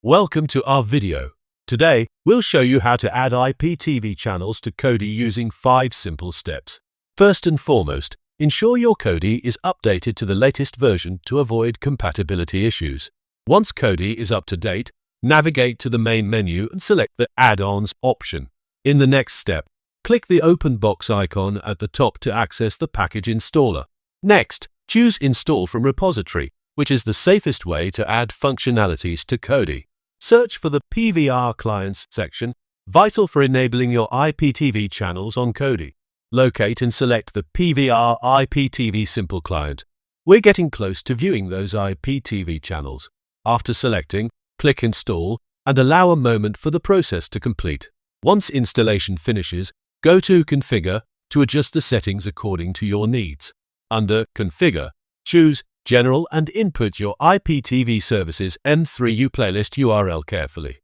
Welcome to our video. Today, we'll show you how to add IPTV channels to Kodi using 5 simple steps. First and foremost, ensure your Kodi is updated to the latest version to avoid compatibility issues. Once Kodi is up to date, navigate to the main menu and select the Add-ons option. In the next step, click the open box icon at the top to access the package installer. Next, choose Install from repository, which is the safest way to add functionalities to Kodi. Search for the PVR Clients section, vital for enabling your IPTV channels on Kodi. Locate and select the PVR IPTV Simple Client. We're getting close to viewing those IPTV channels. After selecting, click Install and allow a moment for the process to complete. Once installation finishes, go to Configure to adjust the settings according to your needs. Under Configure, choose General and input your IPTV services M3U playlist URL carefully.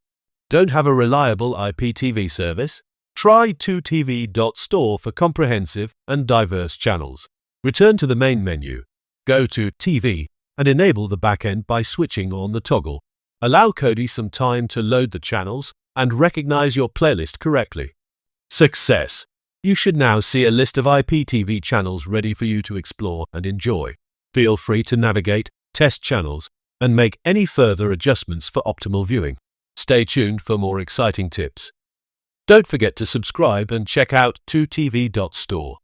Don't have a reliable IPTV service? Try 2tv.store for comprehensive and diverse channels. Return to the main menu. Go to TV and enable the backend by switching on the toggle. Allow Kodi some time to load the channels and recognize your playlist correctly. Success! You should now see a list of IPTV channels ready for you to explore and enjoy. Feel free to navigate, test channels, and make any further adjustments for optimal viewing. Stay tuned for more exciting tips. Don't forget to subscribe and check out 2tv.store.